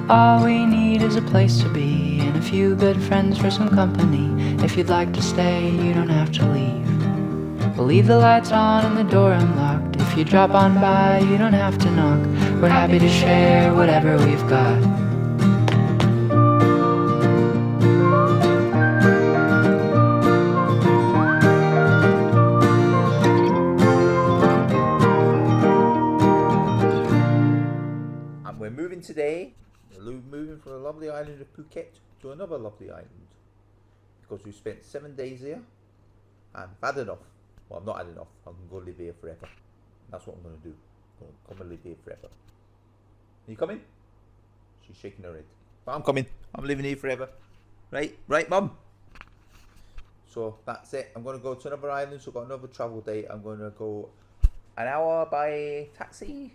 All we need is a place to be and a few good friends for some company. If you'd like to stay, you don't have to leave. We'll leave the lights on and the door unlocked. If you drop on by, you don't have to knock. We're happy to share whatever we've got. And we're moving today. We're moving from a lovely island of Phuket to another lovely island. Because we spent 7 days here and I've had enough. Well, I've not had enough. I can go live here forever. That's what I'm going to do. I'm going to come and live here forever. Are you coming? She's shaking her head. But I'm coming. I'm living here forever. Right? Right, Mum? So that's it. I'm going to go to another island. So I've got another travel day. I'm going to go an hour by taxi.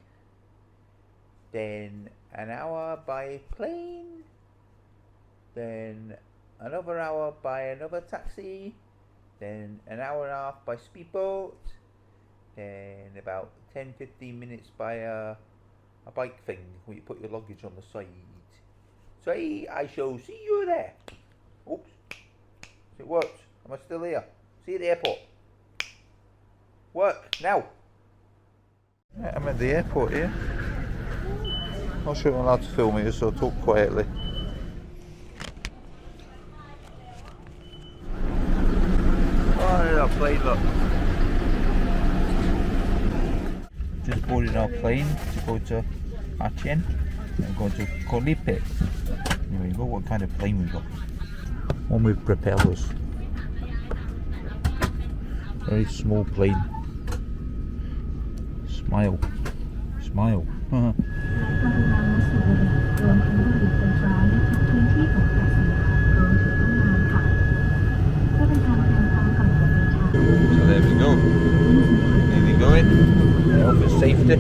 Then an hour by plane. Then another hour by another taxi. Then an hour and a half by speedboat. Then about 10-15 minutes by a bike thing where you put your luggage on the side. So I shall see you there. Oops. It worked. Am I still here? See you at the airport. Work now. Yeah, I'm at the airport here. Not sure I'm allowed to film here, so I'll talk quietly. Oh, there's our plane, look. Just boarded our plane to go to Hat Yai and go to Koh Lipe. There we go, what kind of plane we got? One with propellers. Very small plane. Smile. Smile. So there we go. Anything going? Help for safety.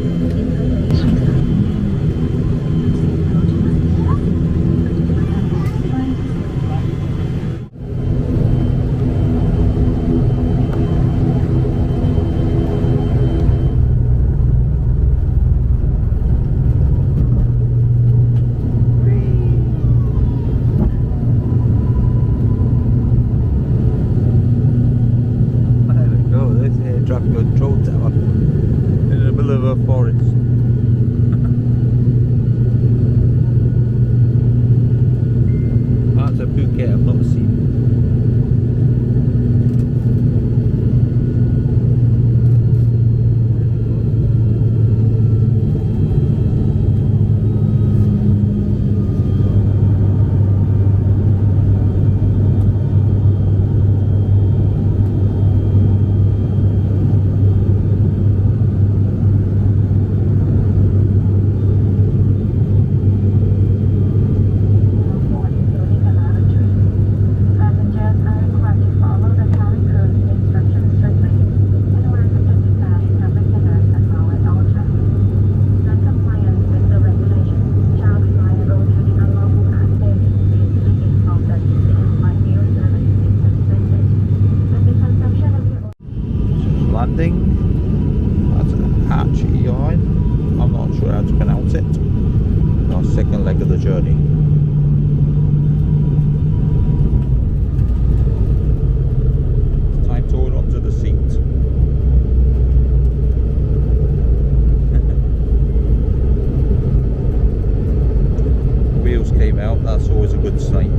Phuket I've not seen. That's Hat Yai. I'm not sure how to pronounce it. Our second leg of the journey. It's time to hold on to the seat. Wheels came out, that's always a good sign.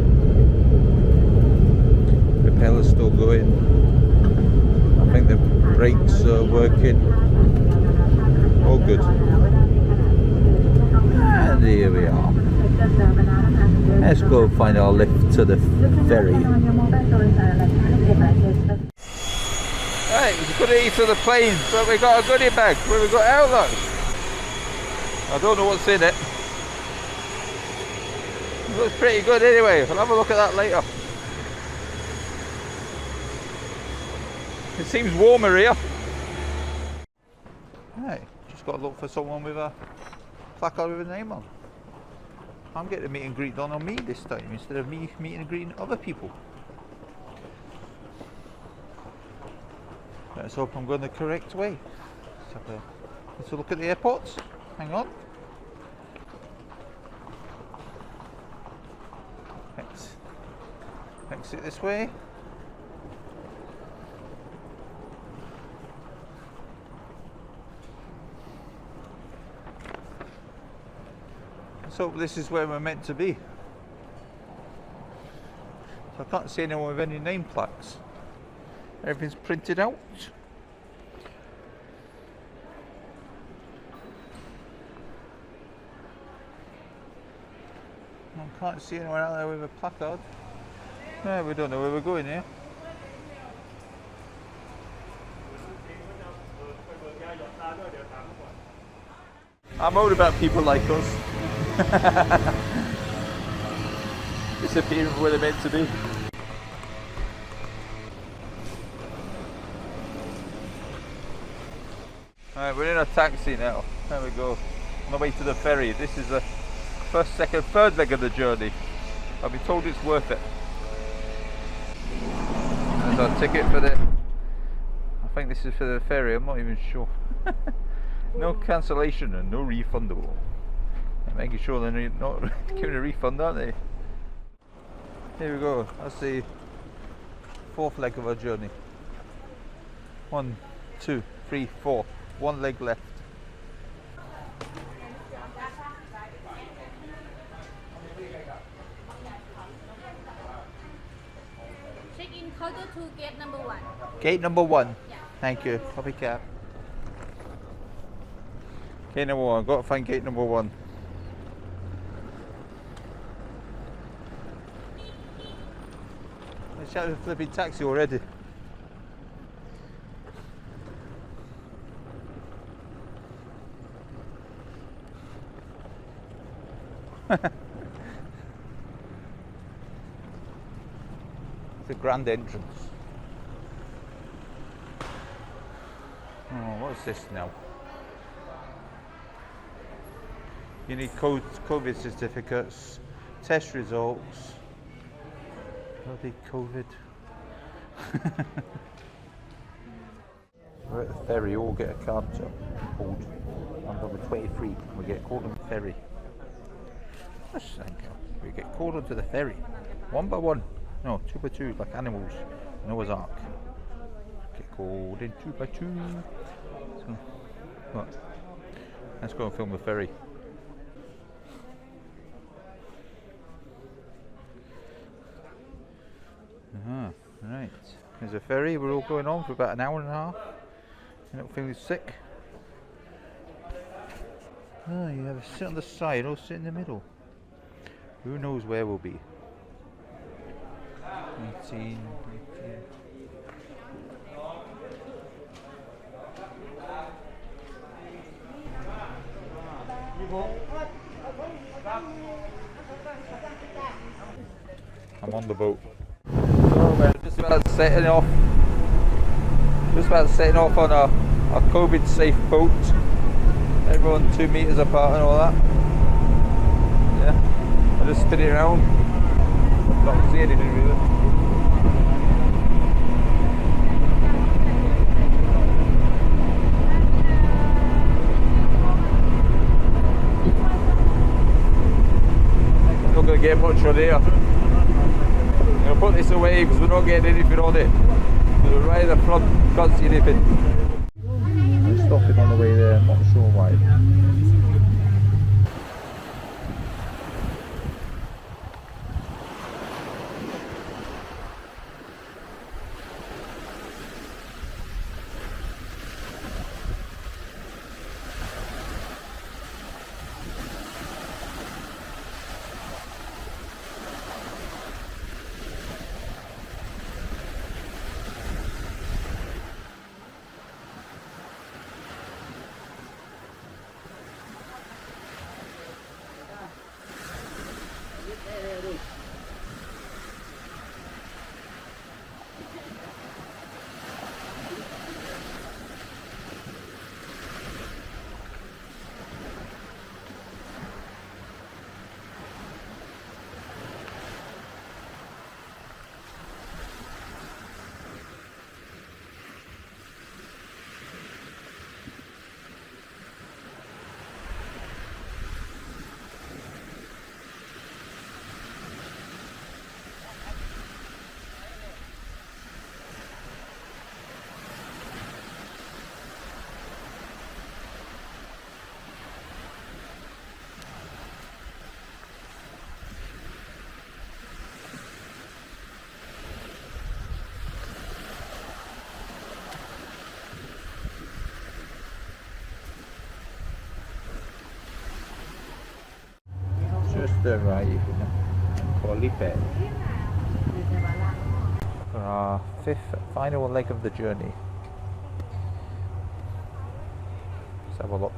Propeller's still going. I think the brakes are working. All good. And here we are. Let's go find our lift to the ferry. Right, we've got to eat to the plane, but we got a goodie bag. Where we got out, look. I don't know what's in it. It looks pretty good anyway. I'll have a look at that later. It seems warmer here. Hey, just got to look for someone with a placard with a name on. I'm getting a meet and greet done on me this time instead of me meeting and greeting other people. Let's hope I'm going the correct way. Let's have a look at the airports. Hang on. Exit this way. Let's hope this is where we're meant to be. So I can't see anyone with any name plaques. Everything's printed out. I can't see anyone out there with a placard. No, we don't know where we're going here. I'm worried about people like us. Disappearing from where they're meant to be. Alright, we're in a taxi now. There we go. On the way to the ferry. This is the first, second, third leg of the journey. I've been told it's worth it. There's our ticket for the... I think this is for the ferry, I'm not even sure. No cancellation and no refundable. I'm making sure they're not giving a refund, aren't they? Here we go, that's the fourth leg of our journey. 1, 2, 3, 4. One leg left. Check-in counter to gate number 1. Gate number 1. Yeah. Thank you. Copycat. Gate number 1. Got to find gate number 1. Let's shout the flipping taxi already. The grand entrance. Oh, what's this now? You need COVID certificates, test results. Bloody COVID. We're at the ferry, all get a card to hold. I'm number 23, we get called on the ferry. We get called onto the ferry, one by one. No, 2 by 2, like animals. Noah's Ark. Get called in 2 by 2. So, what? Let's go and film the ferry. Right. There's a ferry. We're all going on for about an hour and a half. You're not feeling sick? Oh, you have a sit on the side or sit in the middle. Who knows where we'll be? 18. I'm on the boat. So we're just about setting off. On a COVID safe boat. Everyone 2 meters apart and all that. Yeah. I just spin it around. Not see anything really. Not going to get much on here. I'm going to put this away because we're not getting anything on it. We're right at the front, can't see anything. I'm stopping on the way there, I'm not sure why. to arrive in Koh Lipe for our fifth final leg of the journey. Let's have a look.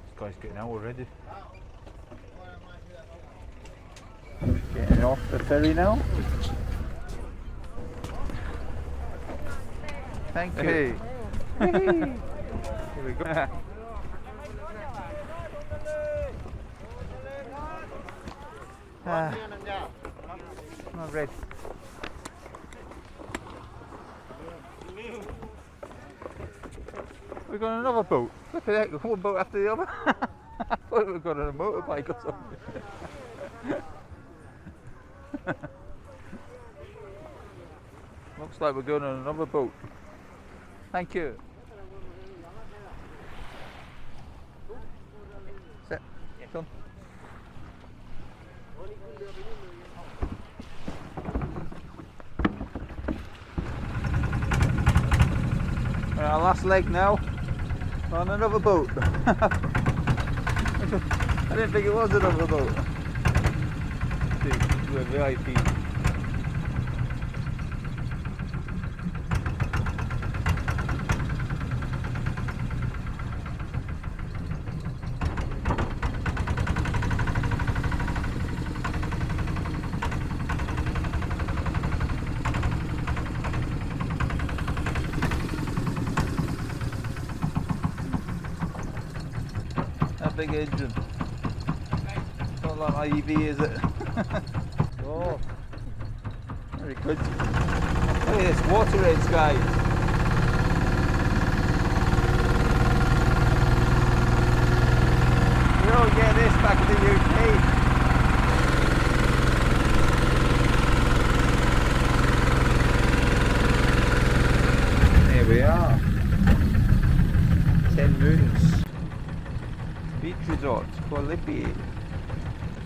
This guy's getting out already. Getting off the ferry now. Thank you. Hey. Here we go. Not ready. We got another boat. Look at that, one boat after the other. I thought we got on a motorbike or something. Looks like we're going on another boat. Thank you. Sit. Done. Our last leg now. We're on another boat. I didn't think it was another boat. We're VIP. Big engine. Not like my EV, is it? Oh, very good. Look at this water race, guys. We don't get this back in the UK. There we are. 10 moons. Beach resort, Koh Lipe,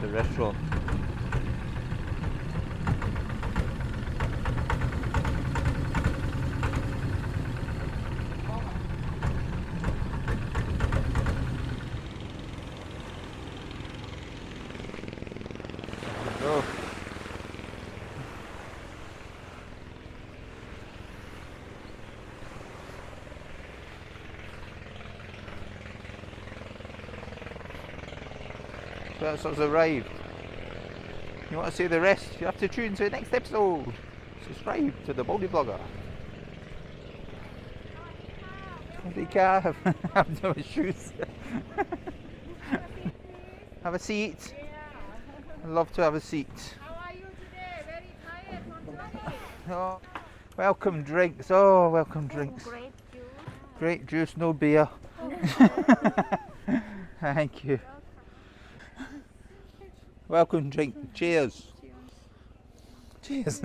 the restaurant. Go. That's what's arrived. You want to see the rest? You have to tune to the next episode. Subscribe to the Baldy Vlogger. They can't have no shoes. Have a seat. I'd love to have a seat. How are you today? Very tired from Turkey. Oh, welcome drinks. Oh, welcome drinks. Great juice. Great juice, no beer. Thank you. Welcome drink. Cheers. Cheers.